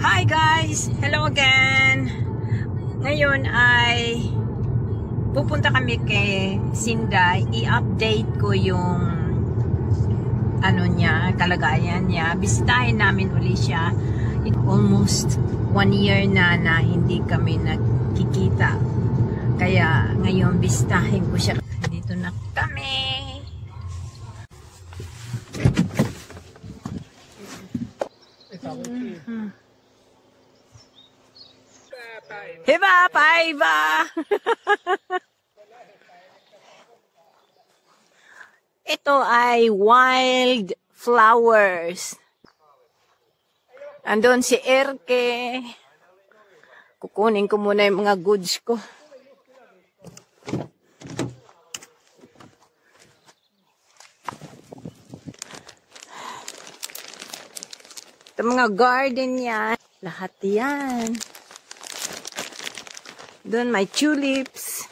Hi guys! Hello again! Ngayon ay pupunta kami kay Sinday. I-update ko yung kalagayan niya. Bisitahin namin uli siya. Almost 1 year na hindi kami nagkikita. Kaya ngayon bisitahin ko siya. Dito na kami. Hiba, paiba! Ito ay wild flowers. Andun si Erke. Kukunin ko muna yung mga goods ko. Ito mga garden yan. Lahat yan. Doon may tulips.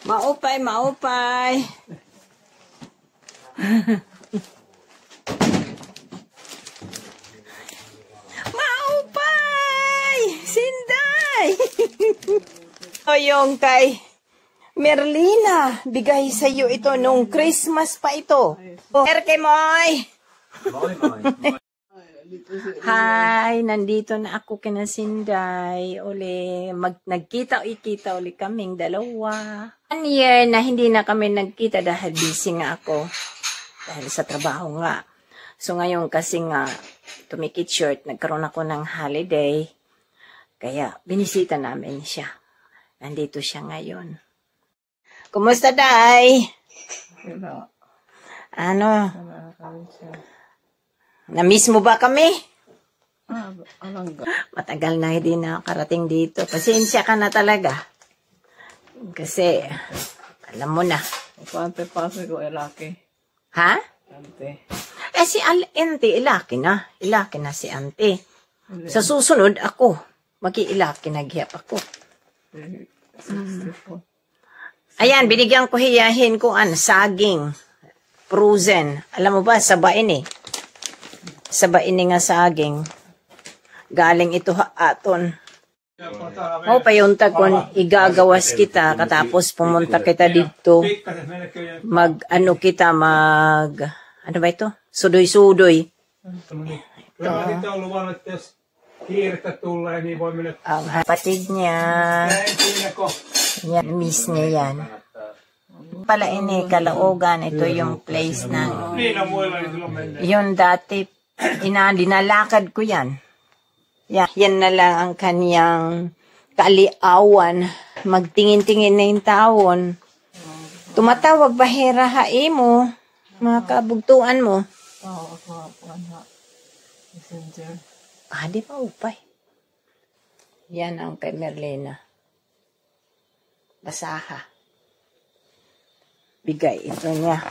Maupay, maupay. Maupay! Sinday! O yung kay Merlina, bigay sa iyo ito nung Christmas pa ito. Erke Moy! Hi, nandito na ako kina Sinday. Uli, nagkita uli kaming dalawa. 1 year na hindi na kami nagkita dahil busy nga ako. Dahil sa trabaho nga. So ngayon kasi nga, tumikit short, nagkaroon ako ng holiday. Kaya binisita namin siya. Nandito siya ngayon. Kumusta, Day? Ano? Na-miss mo ba kami? Matagal na hindi na karating dito. Pasensya ka na talaga. Kasi, alam mo na. Pante ko ilaki. Ha? Ante. Si Ante, ilaki na. Ilaki na si Ante. Sa susunod, ako. Mag-iilaki, naghihap ako. Ayan, binigyan ko hiyahin ko saging. Frozen. Alam mo ba, sabain eh. Sabain nga saging. Galing ito aton. O payunta kung igagawas kita katapos pumunta kita dito. Ano ba ito? Sudoy-sudoy. Ang kapatid niya. Yan, miss niya yan. Pala ini Caloocan, ito yung place na yun dati dinalakad ko yan. Yan na lang ang kaniyang kaaliawan. Magtingin-tingin na yung taon. Tumatawag bahera hae mo, mga kabugtuan mo. Di pa upay. Yan ang kay Merlina. Basaha. Bigay ito niya.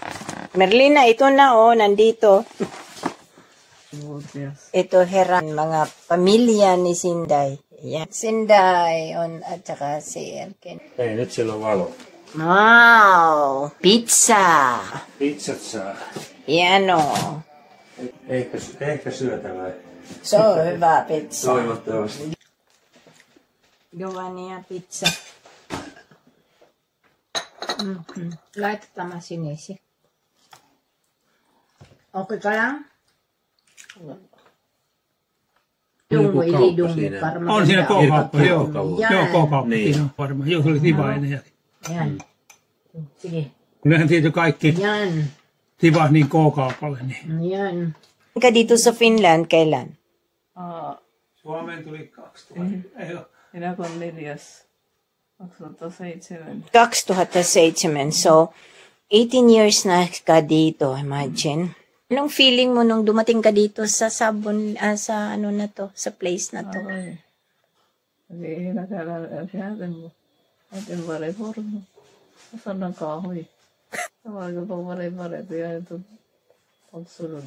Merlina, ito na nandito. Ito heran mga pamilya ni Sinday. Yan. Sinday at saka si Erken. Ei, nyt sillä on valo. Wow! Pizza! Pizzat saa. Hieno. Ehkä syötävää. So, hyvä pizza. Toivottavasti. Gawa niya pizza. Laitetaan mä sinisi. Okay ka lang? Dungu, ili dungu. On siinä K-kauppa, joo. Joo, K-kauppa. Niin. Varmaan. Joo, se oli tivainen. Yan. Sige. Kyllähän tietysti kaikki Yan. tivat niin K-kaupalle. Niin. Yan. Ka dito sa Finland, kailan? Suomeen tuli 2000. Ei ole. Minä kun 2007. 2007. So, 18 years na ka dito, imagine. Anong feeling mo nung dumating ka dito sa sabon, sa sa place na to? Ei täällä sieltä atin pare-formu. Sanan kahoy. Tawagan pa pare-pare. Yan ito. Pagsunod.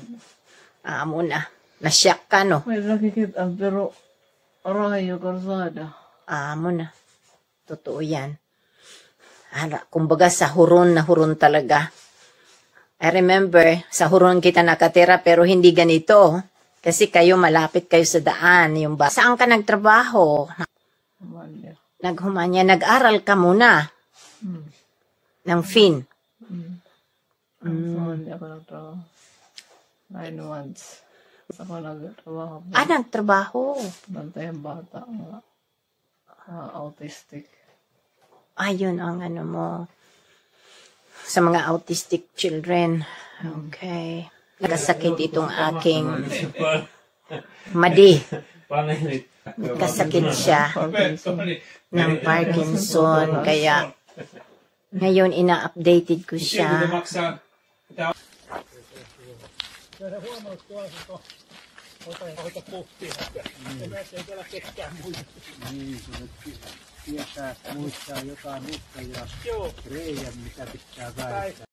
Amo na. Nasyak ka, no? May nakikita pero arayo karsada. Amo na. Totoo yan. Kumbaga sa huron na huron talaga. I remember, sa Huron kita nakatira pero hindi ganito. Kasi kayo malapit kayo sa daan. Yung saan ka nagtrabaho? Humanya. Naghumanya. Nag-aral ka muna. Ng fin. Humanya ako nagtrabaho. 9 months. Ako nagtrabaho. Nagtrabaho. Bantay ang bata nga. Autistic. Ayun ang ano mo. Sa mga autistic children. Okay. Nagkasakit itong aking madi. Nagkasakit siya ng Parkinson. Kaya ngayon ina-updated ko siya. Tietää, muistaa jotain uutta ja reijän, mitä pitää väistää.